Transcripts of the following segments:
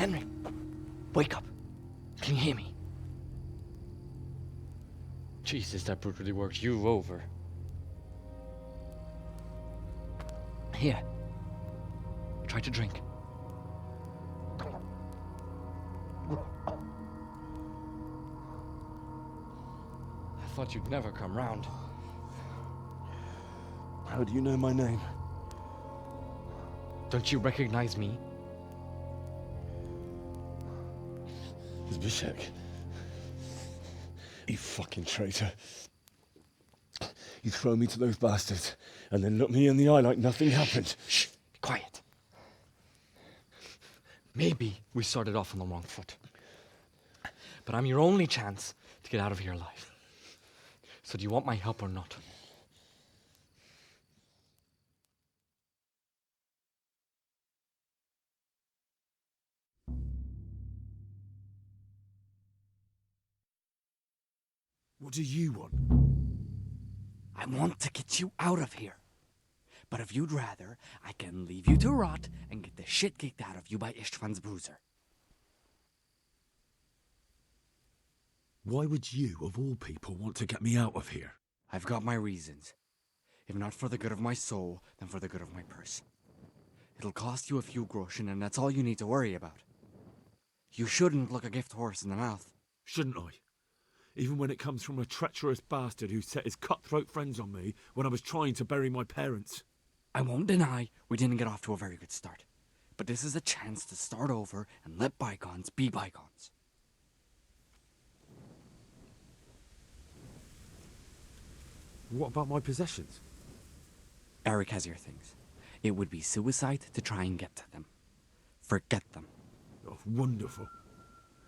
Henry, wake up. Can you hear me? Jesus, that brutally worked you over. Here. Try to drink. I thought you'd never come round. How do you know my name? Don't you recognize me? Zbyszek. You fucking traitor. You throw me to those bastards and then look me in the eye like nothing happened. Shh, be quiet. Maybe we started off on the wrong foot. But I'm your only chance to get out of here alive. So do you want my help or not? What do you want? I want to get you out of here. But if you'd rather, I can leave you to rot and get the shit kicked out of you by István's bruiser. Why would you, of all people, want to get me out of here? I've got my reasons. If not for the good of my soul, then for the good of my purse. It'll cost you a few groschen, and that's all you need to worry about. You shouldn't look a gift horse in the mouth. Shouldn't I? Even when it comes from a treacherous bastard who set his cutthroat friends on me when I was trying to bury my parents. I won't deny we didn't get off to a very good start. But this is a chance to start over and let bygones be bygones. What about my possessions? Eric has your things. It would be suicide to try and get to them. Forget them. Oh, wonderful.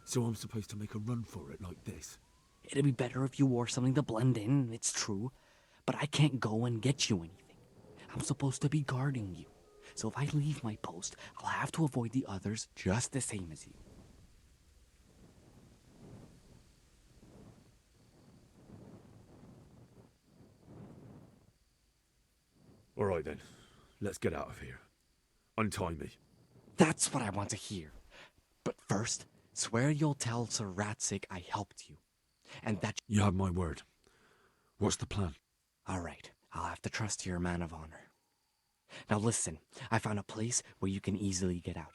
So I'm supposed to make a run for it like this? It'd be better if you wore something to blend in, it's true. But I can't go and get you anything. I'm supposed to be guarding you. So if I leave my post, I'll have to avoid the others just the same as you. All right then, let's get out of here. Untie me. That's what I want to hear. But first, swear you'll tell Sir Ratsig I helped you. And that... You have my word. What's the plan? All right, I'll have to trust you're a man of honor. Now listen, I found a place where you can easily get out.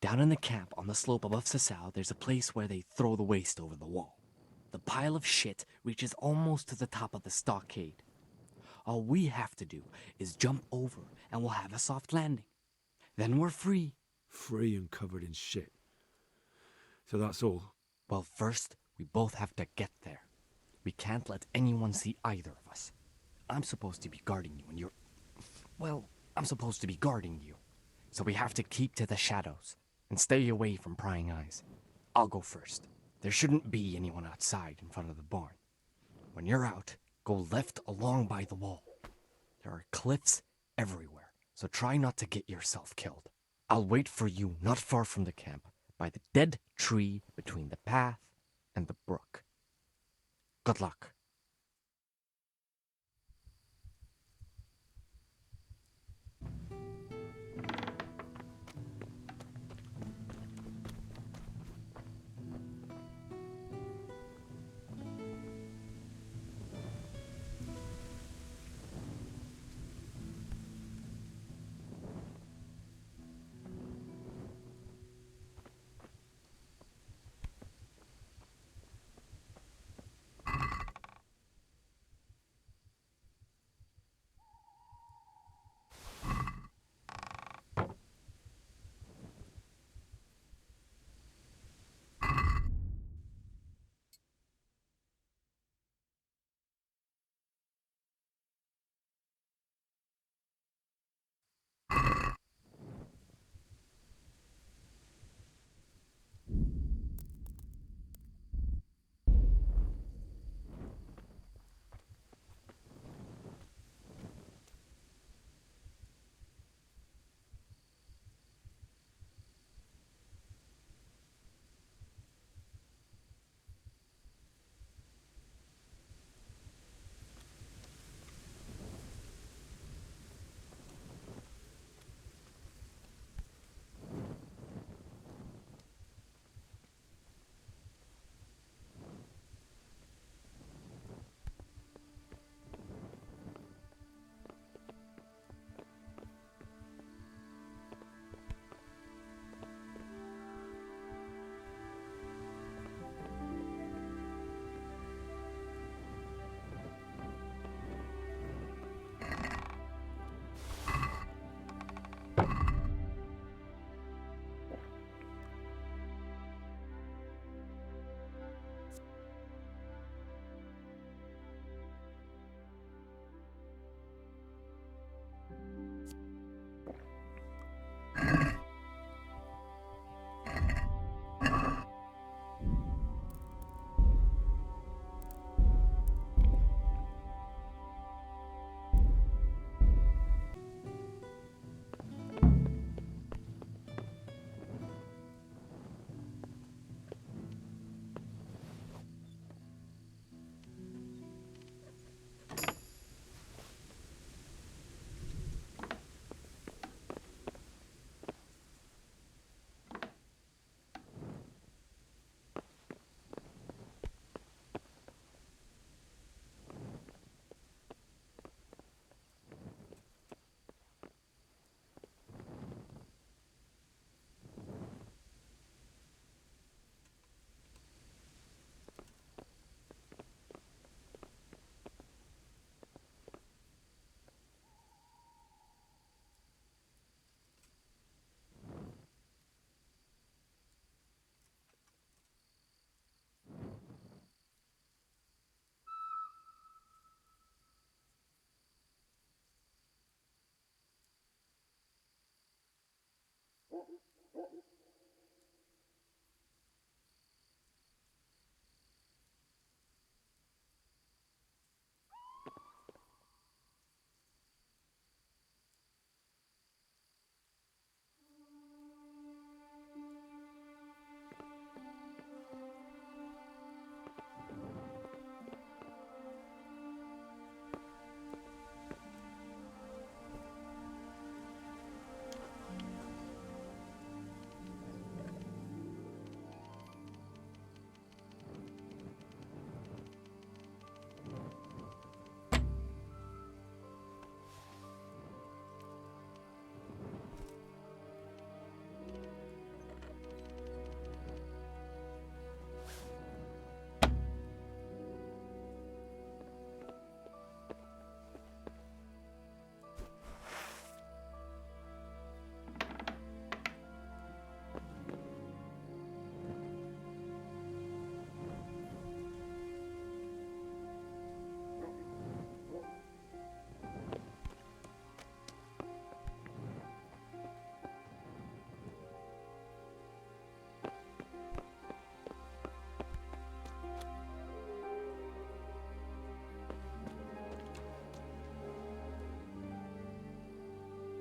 Down in the camp on the slope above Sasau, there's a place where they throw the waste over the wall. The pile of shit reaches almost to the top of the stockade. All we have to do is jump over and we'll have a soft landing. Then we're free. Free and covered in shit. So that's all? Well, first, we both have to get there. We can't let anyone see either of us. I'm supposed to be guarding you and you're... Well, I'm supposed to be guarding you. So we have to keep to the shadows and stay away from prying eyes. I'll go first. There shouldn't be anyone outside in front of the barn. When you're out, go left along by the wall. There are cliffs everywhere, so try not to get yourself killed. I'll wait for you not far from the camp, by the dead tree between the path and the brook. Good luck.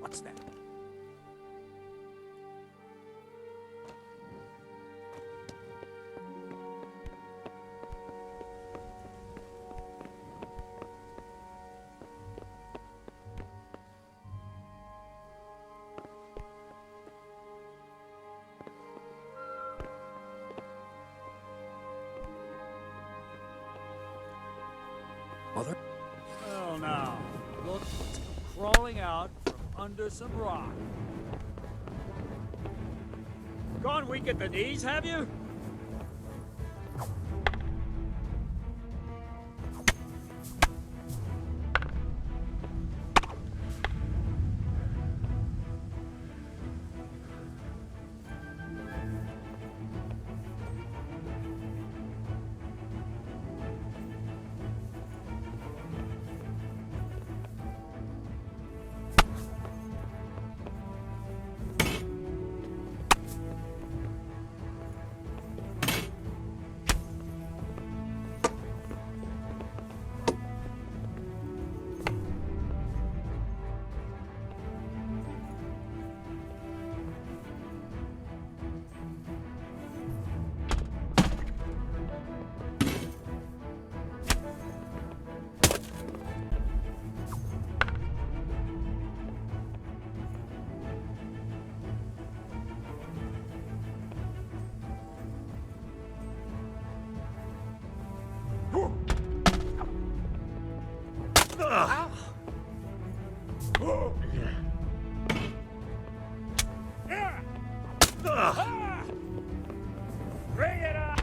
What's that? Mother? Well, now, look, crawling out from under some rock. Gone weak at the knees, have you? Bring it up!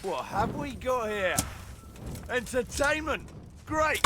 What have we got here? Entertainment! Great!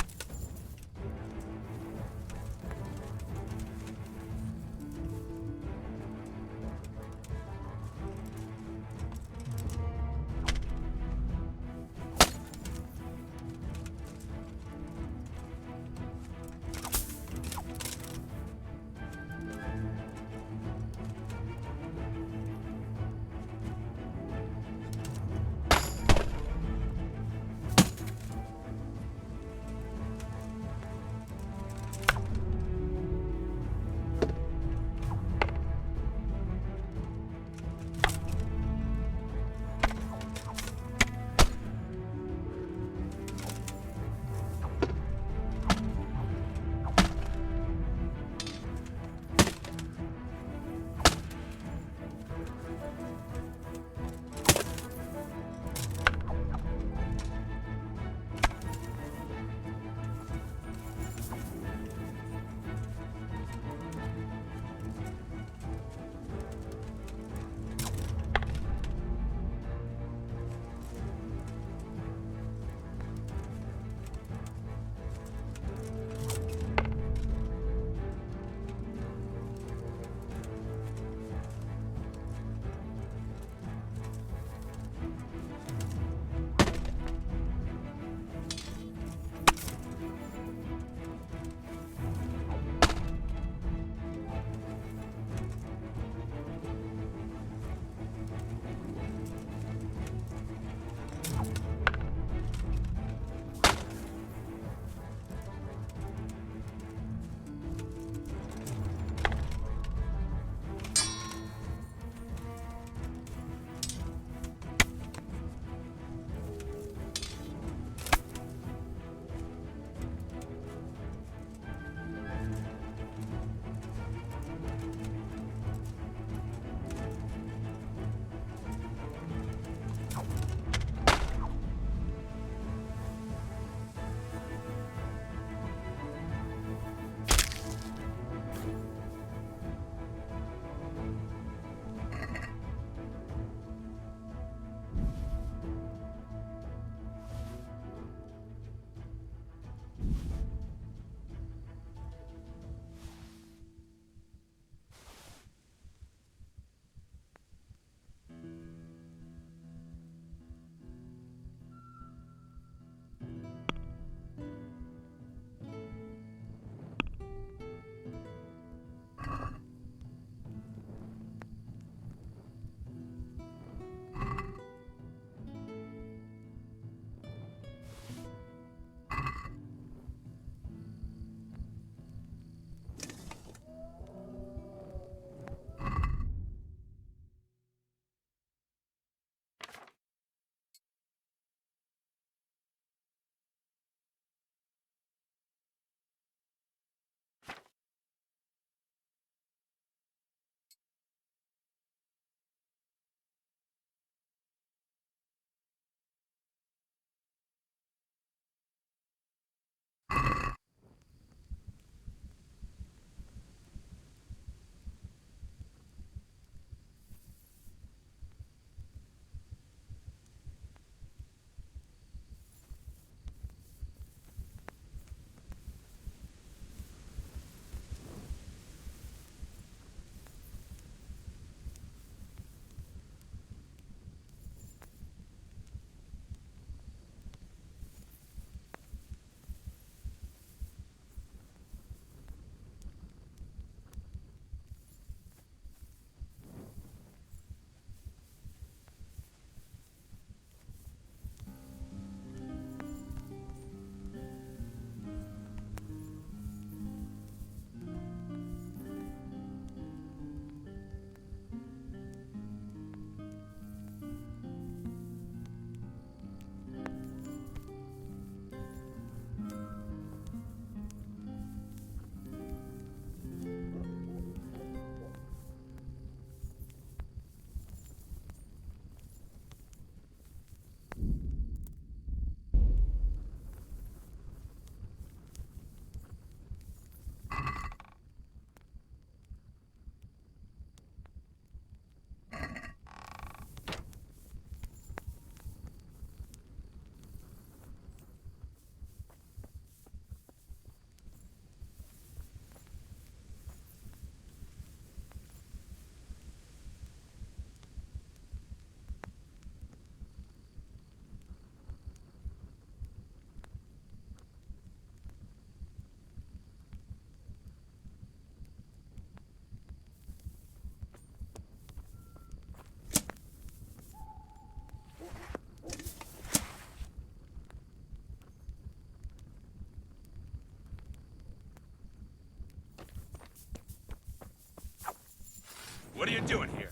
What are you doing here?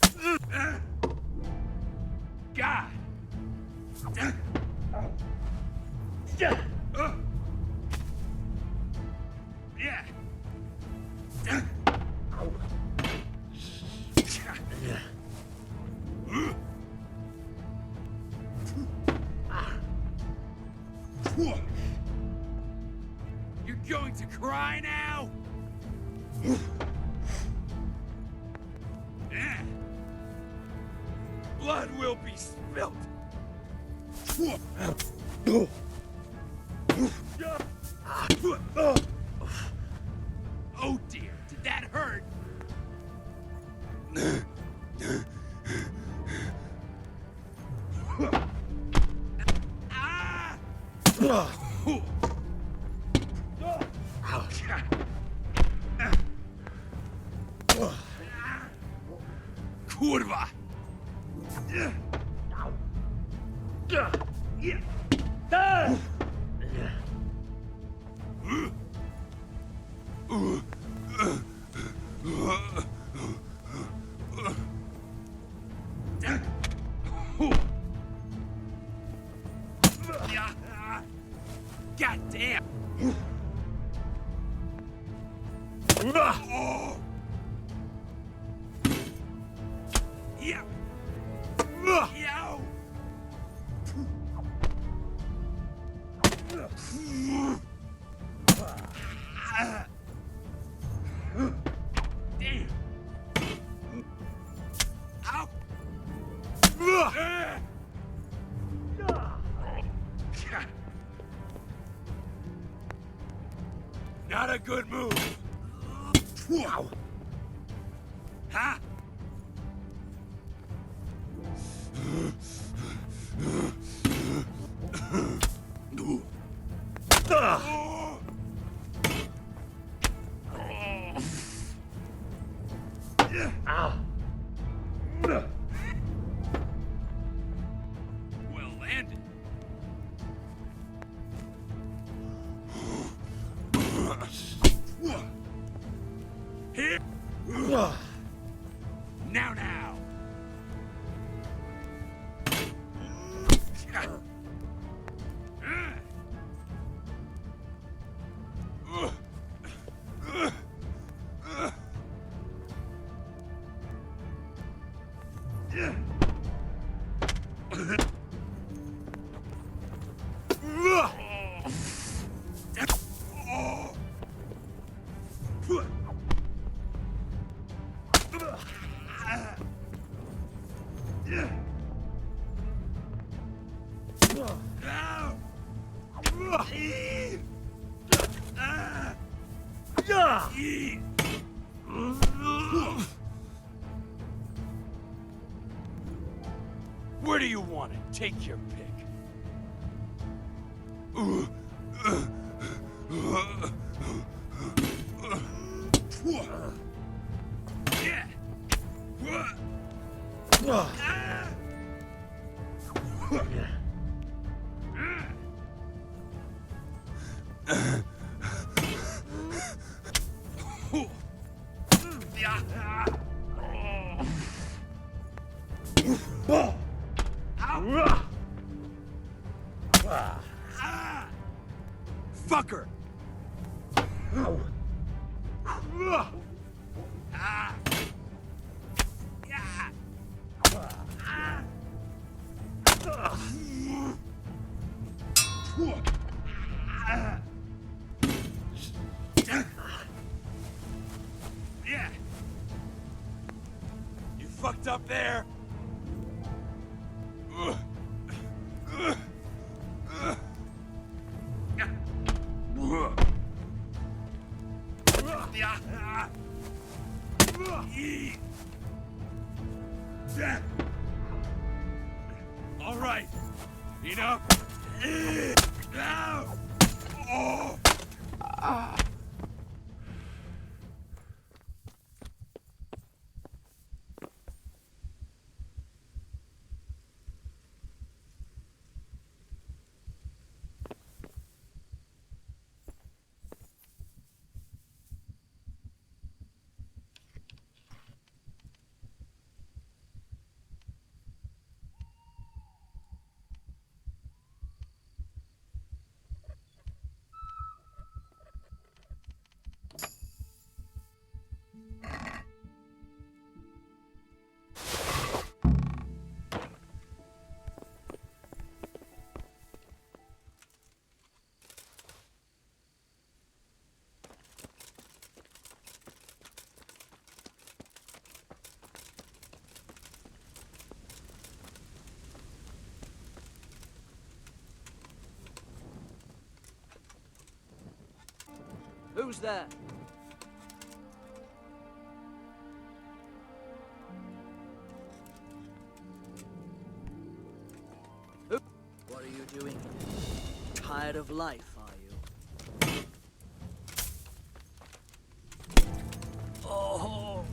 God! Yeah! You're going to cry now? Blood will be spilt. Oh dear, did that hurt? Kurwa! God damn! Yeah. Yow. Damn. Ow. Not a good move. Huh? Well landed. Here. Now. Where do you want it? Take your pick. Yeah. Fucker! Yeah. You fucked up there. All right. Enough. Now. Oh. Who's there? What are you doing here? Tired of life, are you? Oh!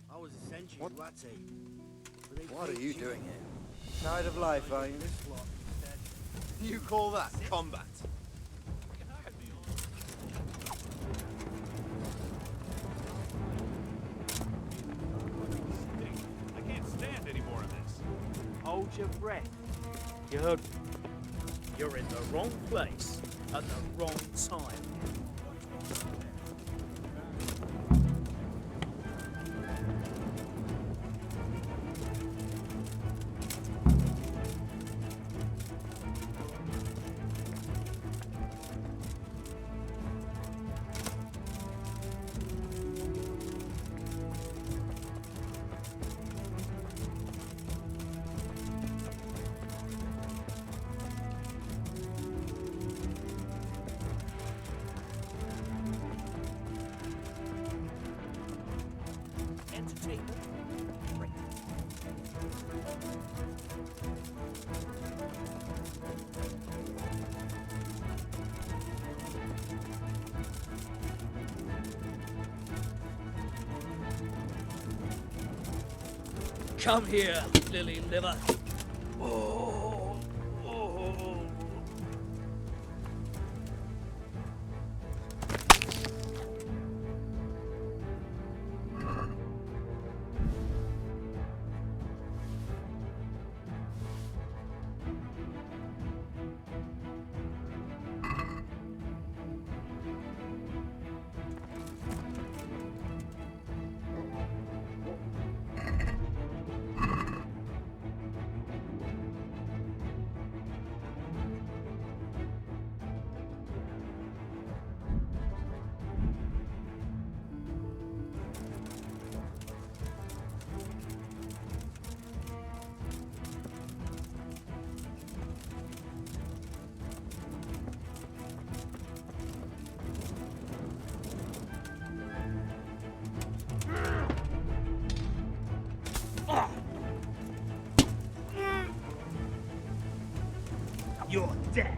I was a century Watty. What are you doing here? Tired of life, are you? You call that combat? I can't stand any more of this. Hold your breath. You heard? You're in the wrong place at the wrong time. Entertainment. Great. Come here, lily liver. Oh, oh. You're dead.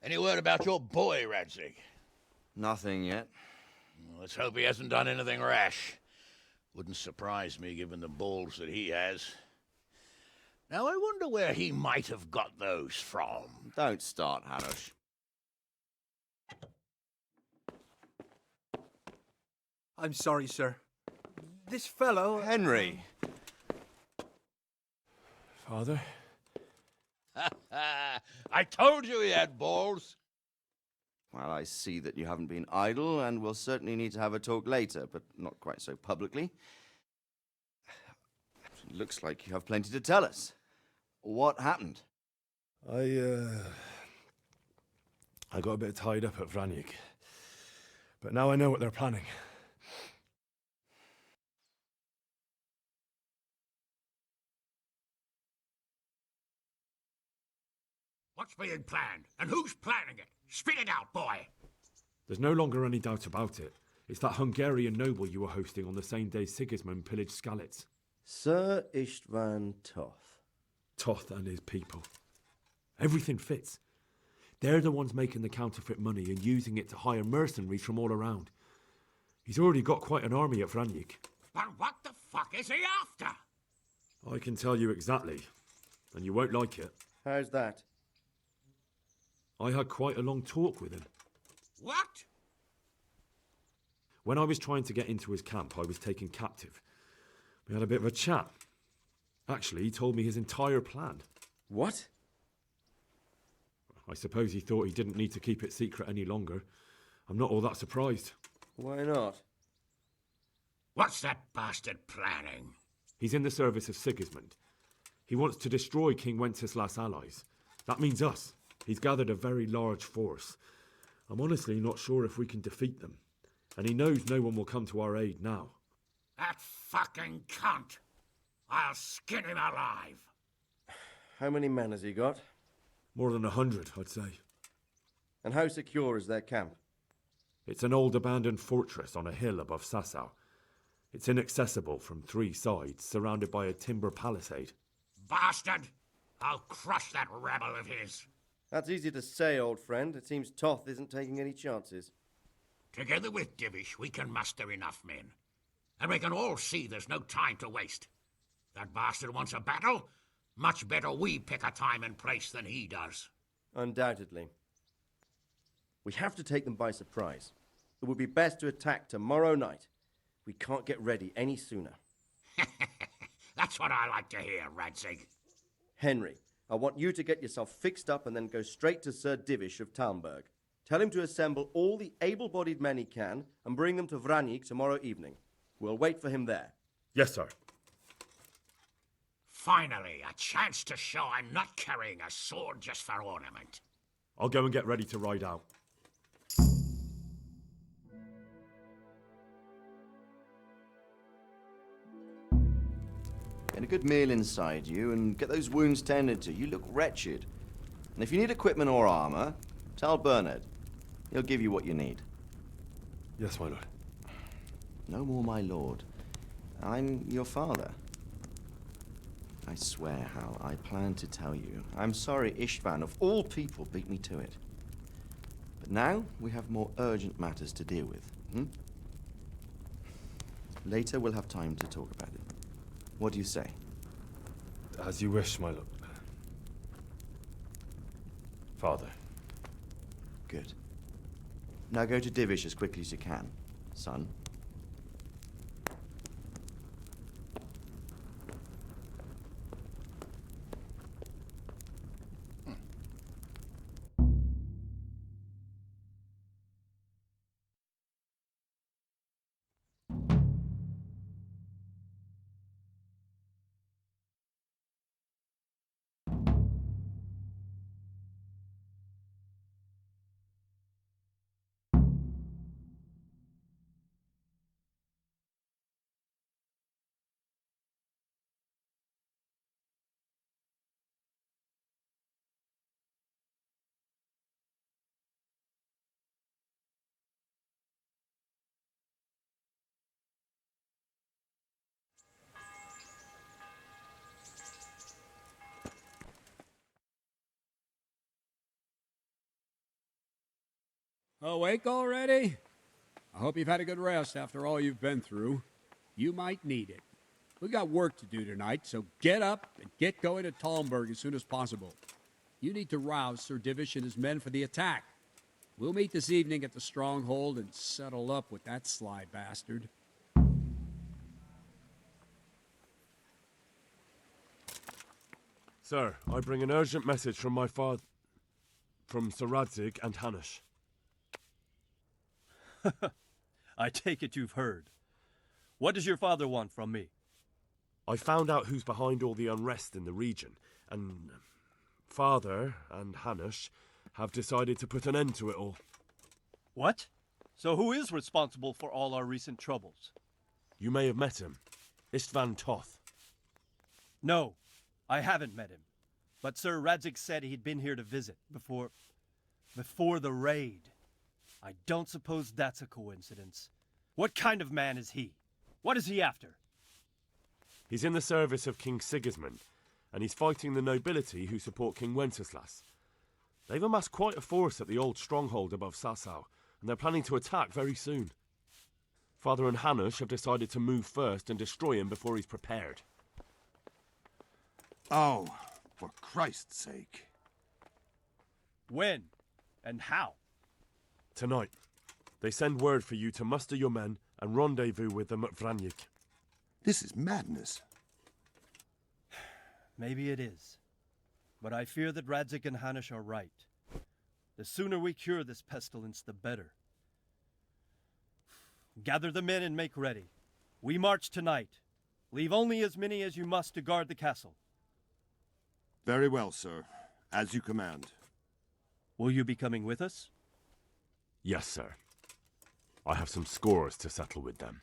Any word about your boy, Radzig? Nothing yet. Let's hope he hasn't done anything rash. Wouldn't surprise me given the balls that he has. Now I wonder where he might have got those from. Don't start, Hanush. I'm sorry, sir. This fellow... Henry! Father? I told you he had balls. Well, I see that you haven't been idle, and we'll certainly need to have a talk later, but not quite so publicly. It looks like you have plenty to tell us. What happened? I got a bit tied up at Vranyk. But now I know what they're planning. What's being planned? And who's planning it? Spit it out, boy! There's no longer any doubt about it. It's that Hungarian noble you were hosting on the same day Sigismund pillaged Skalitz. Sir Istvan Toth. Toth and his people. Everything fits. They're the ones making the counterfeit money and using it to hire mercenaries from all around. He's already got quite an army at Vranyk. But what the fuck is he after? I can tell you exactly, and you won't like it. How's that? I had quite a long talk with him. What? When I was trying to get into his camp, I was taken captive. We had a bit of a chat. Actually, he told me his entire plan. What? I suppose he thought he didn't need to keep it secret any longer. I'm not all that surprised. Why not? What's that bastard planning? He's in the service of Sigismund. He wants to destroy King Wenceslas' allies. That means us. He's gathered a very large force. I'm honestly not sure if we can defeat them. And he knows no one will come to our aid now. That fucking cunt! I'll skin him alive! How many men has he got? More than 100, I'd say. And how secure is their camp? It's an old abandoned fortress on a hill above Sasau. It's inaccessible from 3 sides, surrounded by a timber palisade. Bastard! I'll crush that rebel of his! That's easy to say, old friend. It seems Toth isn't taking any chances. Together with Divish, we can muster enough men. And we can all see there's no time to waste. That bastard wants a battle. Much better we pick a time and place than he does. Undoubtedly. We have to take them by surprise. It would be best to attack tomorrow night. We can't get ready any sooner. That's what I like to hear, Radzig. Henry, I want you to get yourself fixed up and then go straight to Sir Divish of Talmberg. Tell him to assemble all the able-bodied men he can and bring them to Vranyk tomorrow evening. We'll wait for him there. Yes, sir. Finally, a chance to show I'm not carrying a sword just for ornament. I'll go and get ready to ride out. Get a good meal inside you and get those wounds tended to. You look wretched. And if you need equipment or armor, tell Bernard. He'll give you what you need. Yes, my lord. No more, my lord. I'm your father. I swear, Hal, I plan to tell you. I'm sorry Istvan, of all people, beat me to it. But now we have more urgent matters to deal with. Later we'll have time to talk about it. What do you say? As you wish, my lord. Father. Good. Now go to Divish as quickly as you can, son. Awake already? I hope you've had a good rest after all you've been through. You might need it. We got work to do tonight, so get up and get going to Talmberg as soon as possible. You need to rouse Sir Divish and his men for the attack. We'll meet this evening at the stronghold and settle up with that sly bastard. Sir, I bring an urgent message from my father, from Sir Radzig and Hanush. I take it you've heard. What does your father want from me? I found out who's behind all the unrest in the region, and Father and Hanush have decided to put an end to it all. What? So who is responsible for all our recent troubles? You may have met him. Istvan Toth. No, I haven't met him. But Sir Radzig said he'd been here to visit before the raid. I don't suppose that's a coincidence. What kind of man is he? What is he after? He's in the service of King Sigismund, and he's fighting the nobility who support King Wenceslas. They've amassed quite a force at the old stronghold above Sasau, and they're planning to attack very soon. Father and Hanush have decided to move first and destroy him before he's prepared. Oh, for Christ's sake. When? And how? Tonight, they send word for you to muster your men and rendezvous with them at Vranyik. This is madness. Maybe it is. But I fear that Radzig and Hanush are right. The sooner we cure this pestilence, the better. Gather the men and make ready. We march tonight. Leave only as many as you must to guard the castle. Very well, sir. As you command. Will you be coming with us? Yes, sir. I have some scores to settle with them.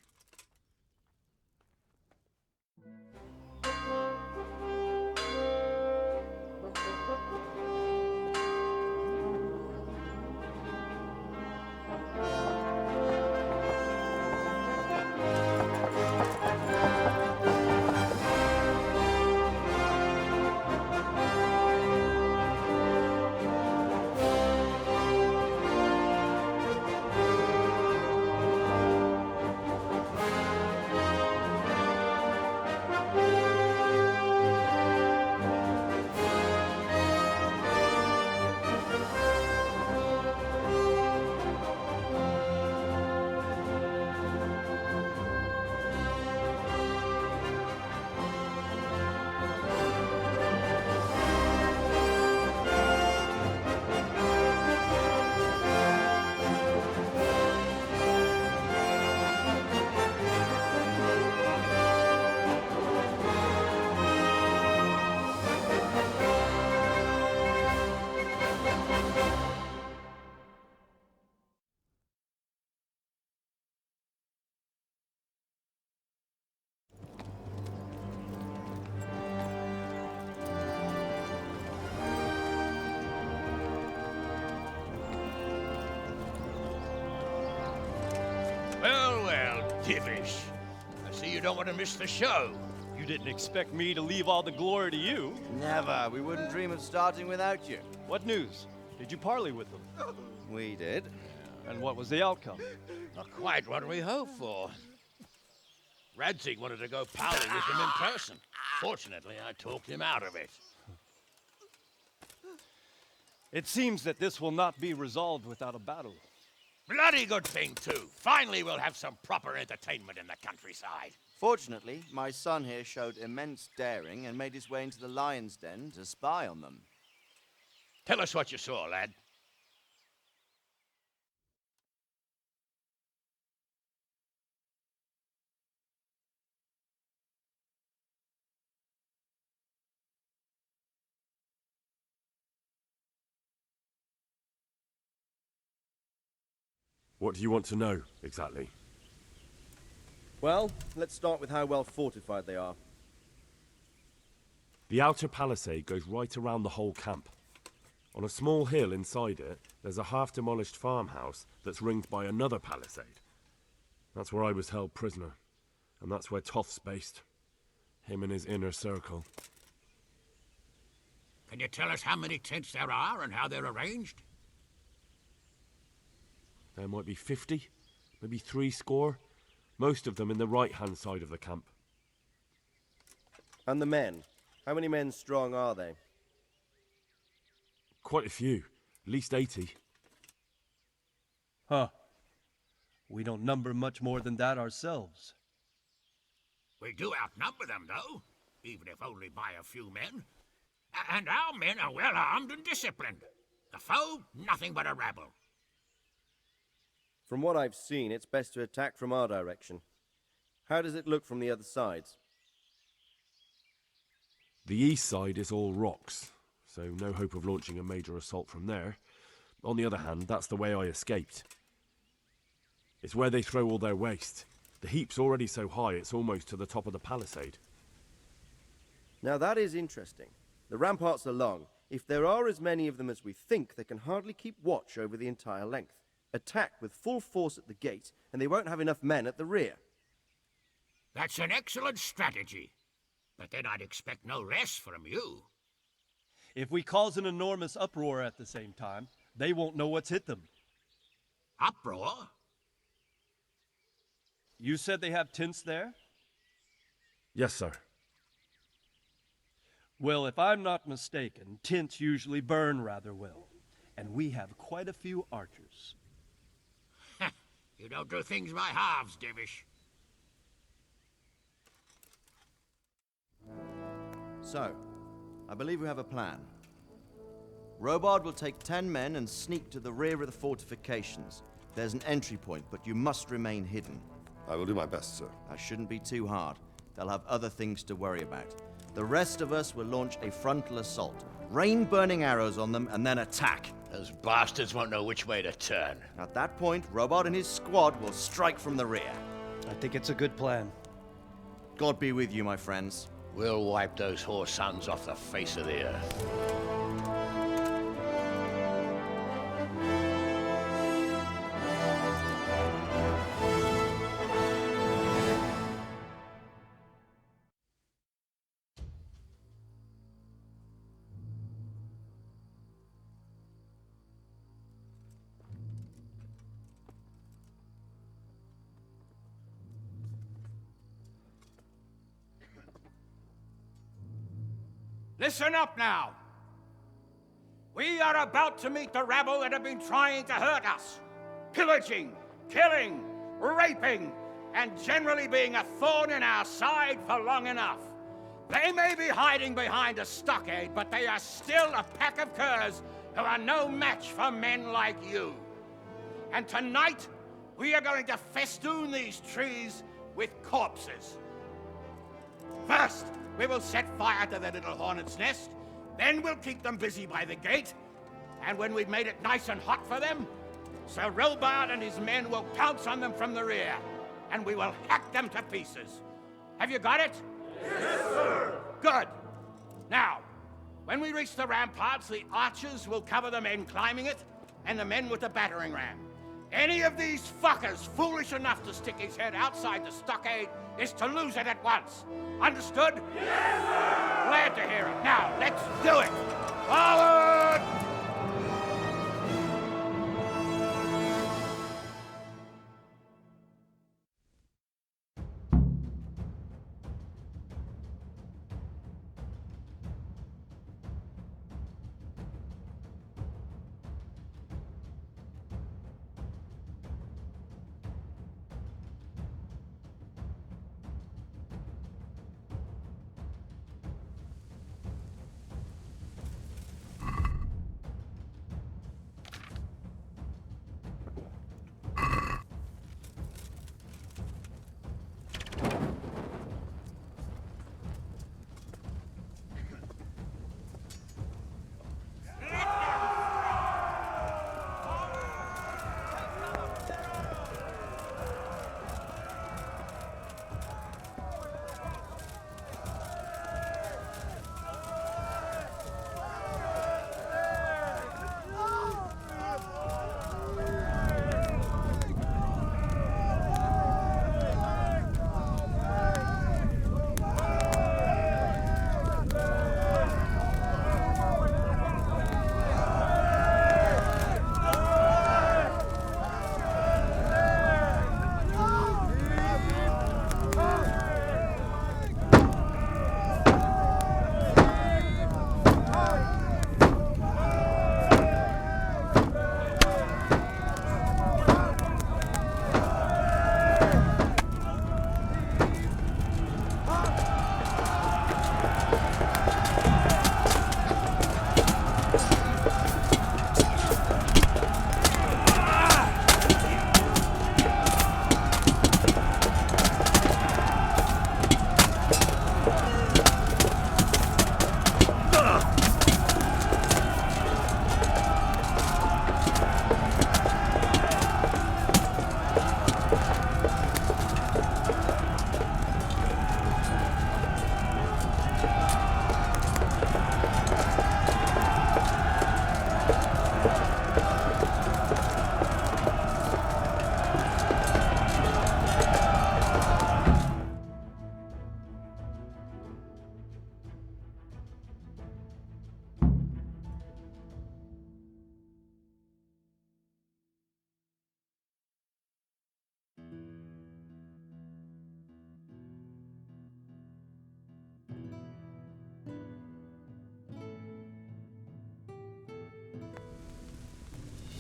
Divish. I see you don't want to miss the show. You didn't expect me to leave all the glory to you. Never. We wouldn't dream of starting without you. What news? Did you parley with them? We did. And what was the outcome? Not quite what we hoped for. Radzig wanted to go parley with them in person. Fortunately, I talked him out of it. It seems that this will not be resolved without a battle. Bloody good thing, too. Finally, we'll have some proper entertainment in the countryside. Fortunately, my son here showed immense daring and made his way into the lion's den to spy on them. Tell us what you saw, lad. What do you want to know, exactly? Well, let's start with how well fortified they are. The outer palisade goes right around the whole camp. On a small hill inside it, there's a half-demolished farmhouse that's ringed by another palisade. That's where I was held prisoner, and that's where Toth's based. Him and his inner circle. Can you tell us how many tents there are and how they're arranged? There might be 50, maybe 70. Most of them in the right-hand side of the camp. And the men? How many men strong are they? Quite a few, at least 80. Huh. We don't number much more than that ourselves. We do outnumber them, though, even if only by a few men. And our men are well armed and disciplined. The foe, nothing but a rabble. From what I've seen, it's best to attack from our direction. How does it look from the other sides? The east side is all rocks, so no hope of launching a major assault from there. On the other hand, that's the way I escaped. It's where they throw all their waste. The heap's already so high it's almost to the top of the palisade. Now that is interesting. The ramparts are long. If there are as many of them as we think, they can hardly keep watch over the entire length. Attack with full force at the gate, and they won't have enough men at the rear. That's an excellent strategy. But then I'd expect no less from you. If we cause an enormous uproar at the same time, they won't know what's hit them. Uproar? You said they have tents there? Yes, sir. Well, if I'm not mistaken, tents usually burn rather well. And we have quite a few archers. You don't do things by halves, Divish. So, I believe we have a plan. Robard will take 10 men and sneak to the rear of the fortifications. There's an entry point, but you must remain hidden. I will do my best, sir. That shouldn't be too hard. They'll have other things to worry about. The rest of us will launch a frontal assault. Rain burning arrows on them and then attack. Those bastards won't know which way to turn. At that point, Robard and his squad will strike from the rear. I think it's a good plan. God be with you, my friends. We'll wipe those whore sons off the face of the earth. Listen up now. We are about to meet the rabble that have been trying to hurt us. Pillaging, killing, raping, and generally being a thorn in our side for long enough. They may be hiding behind a stockade, but they are still a pack of curs who are no match for men like you. And tonight, we are going to festoon these trees with corpses. First, we will set fire to their little hornet's nest. Then we'll keep them busy by the gate. And when we've made it nice and hot for them, Sir Robard and his men will pounce on them from the rear. And we will hack them to pieces. Have you got it? Yes, sir! Good. Now, when we reach the ramparts, the archers will cover the men climbing it, and the men with the battering ram. Any of these fuckers foolish enough to stick his head outside the stockade is to lose it at once. Understood? Yes, sir! Glad to hear it. Now, let's do it! Forward!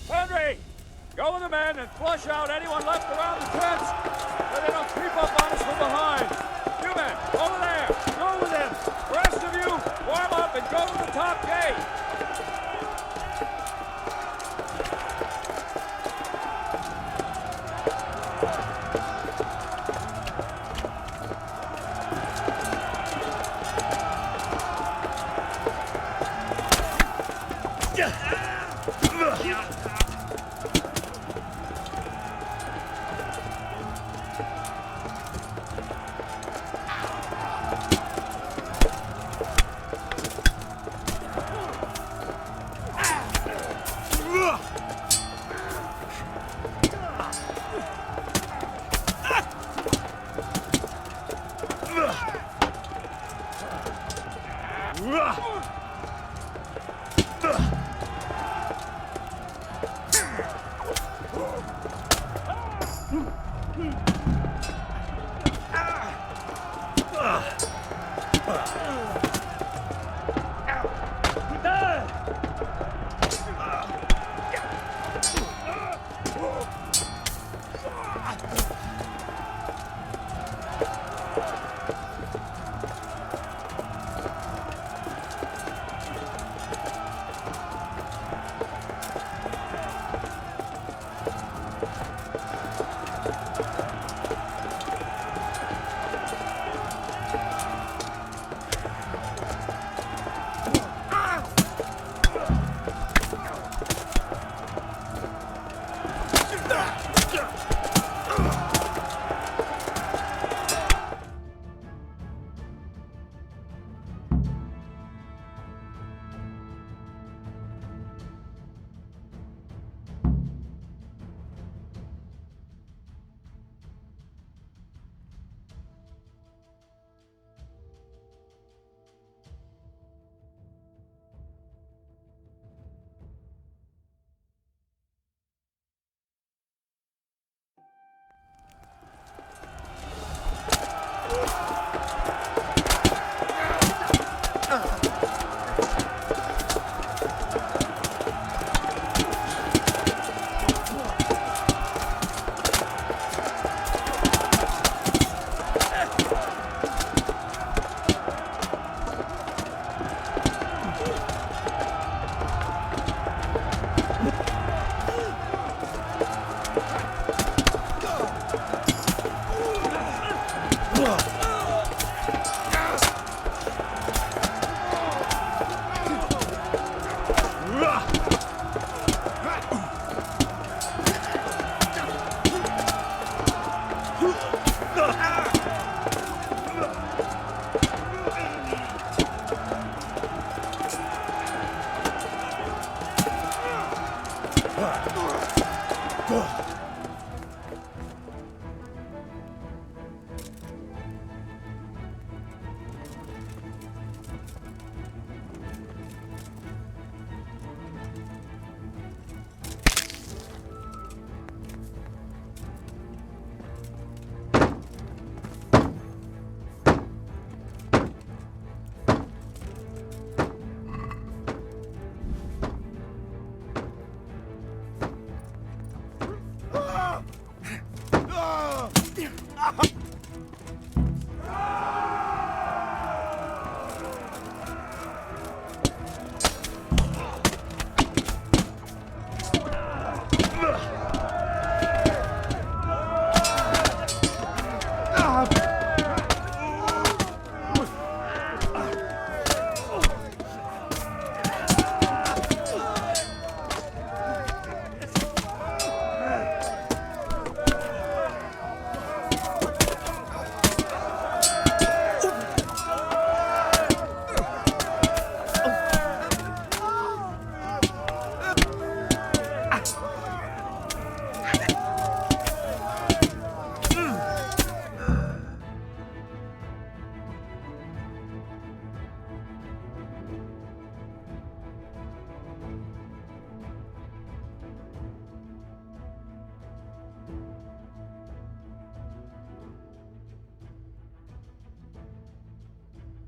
Henry! Go with the men and flush out anyone left around the tents so they don't creep up on us from behind. You men, over there, go with them. The rest of you, warm up and go to the top gate.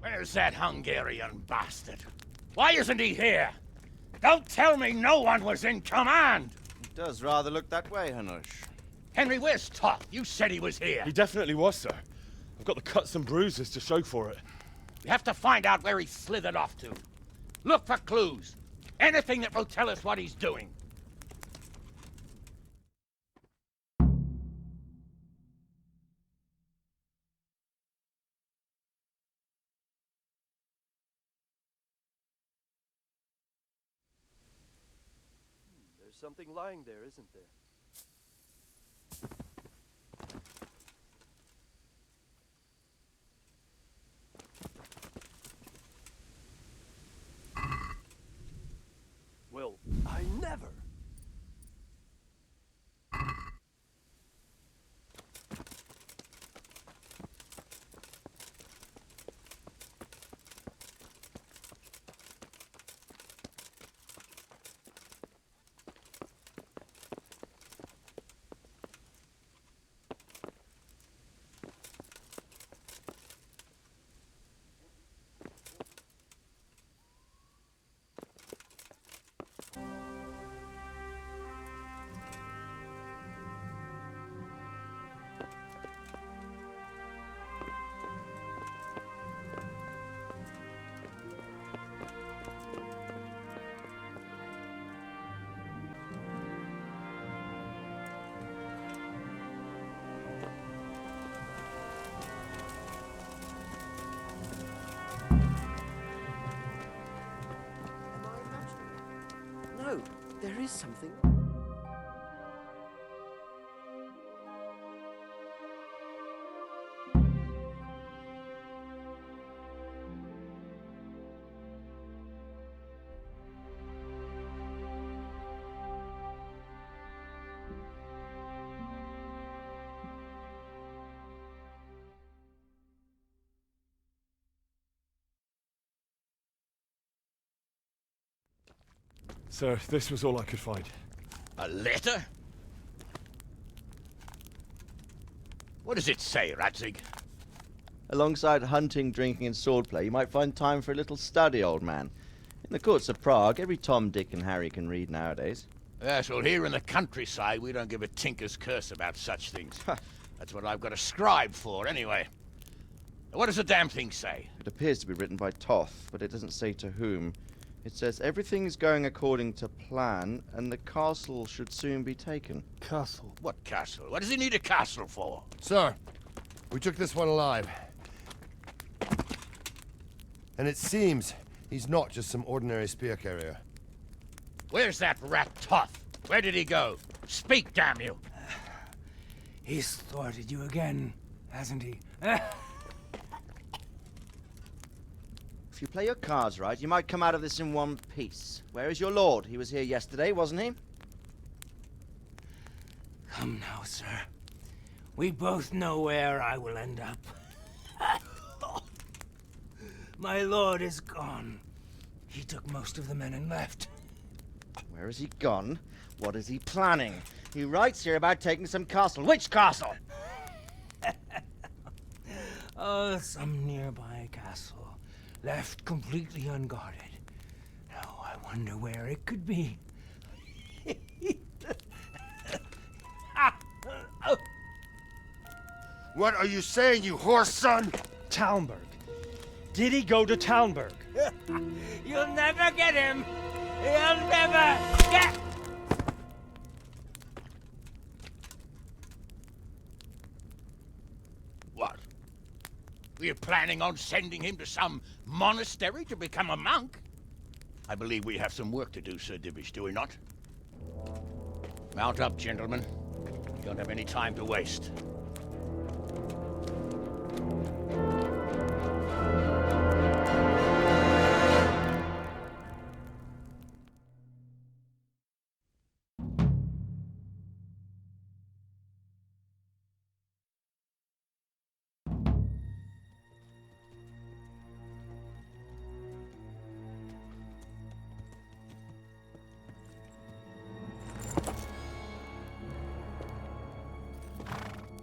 Where's that Hungarian bastard? Why isn't he here? Don't tell me no one was in command! Does rather look that way, Hanush. Henry, where's Toth? You said he was here. He definitely was, sir. I've got the cuts and bruises to show for it. We have to find out where he slithered off to. Look for clues. Anything that will tell us what he's doing. There's something lying there, isn't there? Well, I never. No, there is something. Sir, this was all I could find. A letter? What does it say, Radzig? Alongside hunting, drinking, and swordplay, you might find time for a little study, old man. In the courts of Prague, every Tom, Dick, and Harry can read nowadays. Yes, well, here in the countryside, we don't give a tinker's curse about such things. That's what I've got a scribe for, anyway. What does the damn thing say? It appears to be written by Toth, but it doesn't say to whom. It says everything's going according to plan, and the castle should soon be taken. Castle? What castle? What does he need a castle for? Sir, we took this one alive. And it seems he's not just some ordinary spear carrier. Where's that rat Toth? Where did he go? Speak, damn you! He's thwarted you again, hasn't he? If you play your cards right, you might come out of this in one piece. Where is your lord? He was here yesterday, wasn't he? Come now, sir. We both know where I will end up. My lord is gone. He took most of the men and left. Where has he gone? What is he planning? He writes here about taking some castle. Which castle? Oh, some nearby castle. Left completely unguarded. Now I wonder where it could be. What are you saying, you horse son? Talmberg. Did he go to Talmberg? You'll never get him! You'll never get... What? Were you planning on sending him to some monastery to become a monk? I believe we have some work to do, Sir Divish, do we not? Mount up, gentlemen. We don't have any time to waste.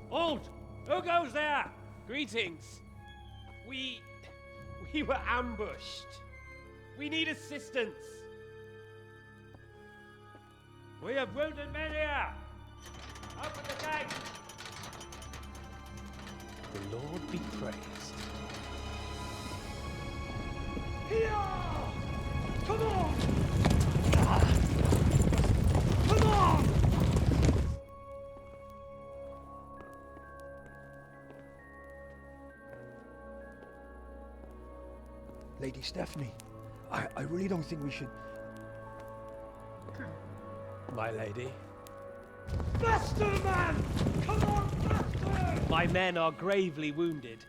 Halt! Who goes there? Greetings. We were ambushed. We need assistance. We have wounded men here! Open the gate! The Lord be praised. Here! Come on! Come on! Lady Stephanie, I really don't think we should... My lady. Faster, man! Come on, faster! My men are gravely wounded.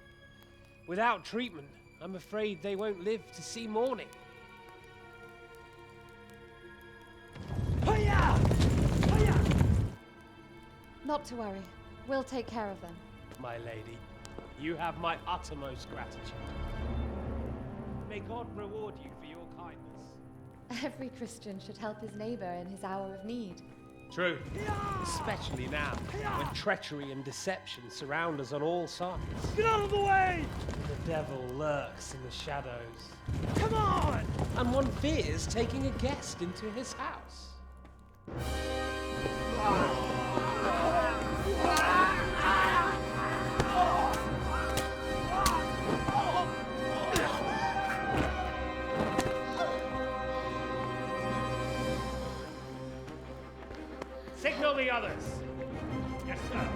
Without treatment, I'm afraid they won't live to see morning. Hiya! Hiya! Not to worry. We'll take care of them. My lady, you have my uttermost gratitude. May God reward you for your kindness. Every Christian should help his neighbor in his hour of need. True. Especially now, when treachery and deception surround us on all sides. Get out of the way! The devil lurks in the shadows. Come on! And one fears taking a guest into his house. Signal the others. Yes, sir.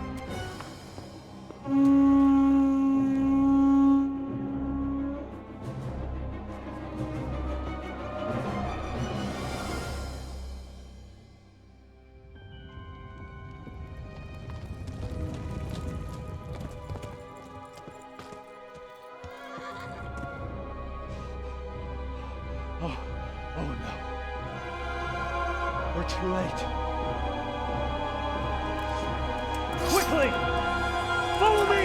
Oh no. We're too late. Quickly! Follow me!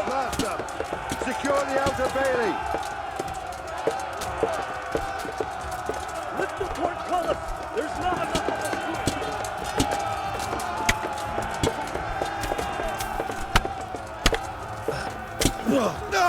Blast up! Secure the outer bailey! Lift the portcullis! There's not enough of us to it! No!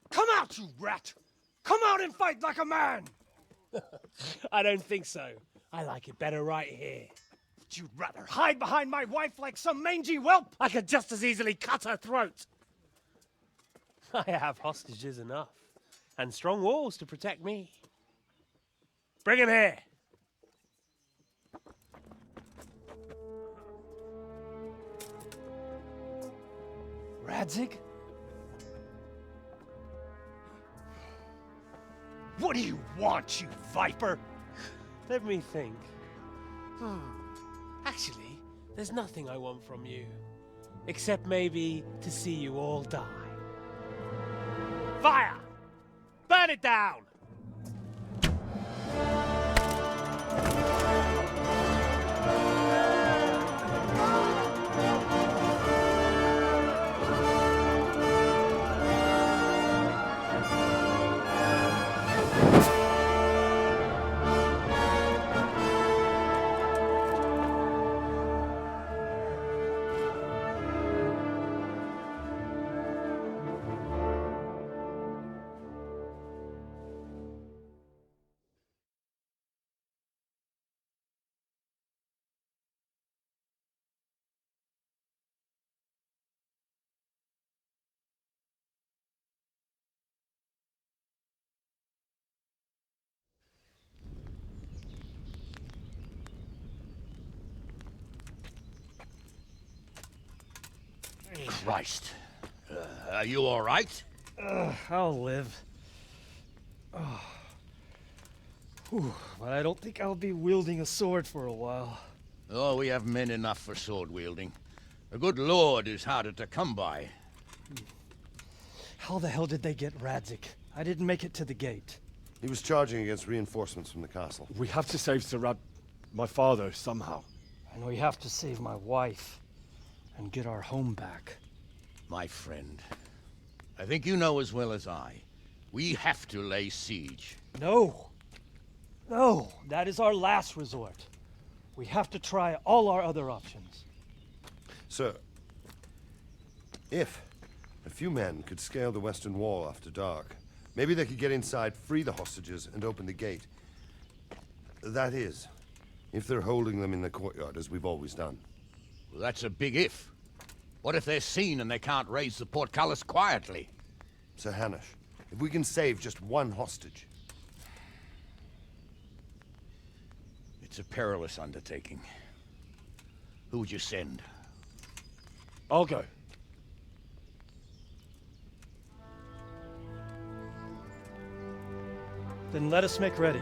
Come out, you rat! Come out and fight like a man! I don't think so. I like it better right here. Would you rather hide behind my wife like some mangy whelp? I could just as easily cut her throat. I have hostages enough, and strong walls to protect me. Bring him here! Radzig? What do you want, you viper? Let me think. Actually, there's nothing I want from you. Except maybe to see you all die. Fire! Burn it down! Christ. Are you all right? I'll live. Whew, but I don't think I'll be wielding a sword for a while. Oh, we have men enough for sword wielding. A good lord is harder to come by. How the hell did they get Radzig? I didn't make it to the gate. He was charging against reinforcements from the castle. We have to save my father, somehow. And we have to save my wife and get our home back. My friend, I think you know as well as I. We have to lay siege. No. No, that is our last resort. We have to try all our other options. Sir, if a few men could scale the western wall after dark, maybe they could get inside, free the hostages, and open the gate. That is, if they're holding them in the courtyard, as we've always done. Well, that's a big if. What if they're seen and they can't raise the portcullis quietly? Sir Hanush, if we can save just one hostage. It's a perilous undertaking. Who would you send? I'll go. Then let us make ready.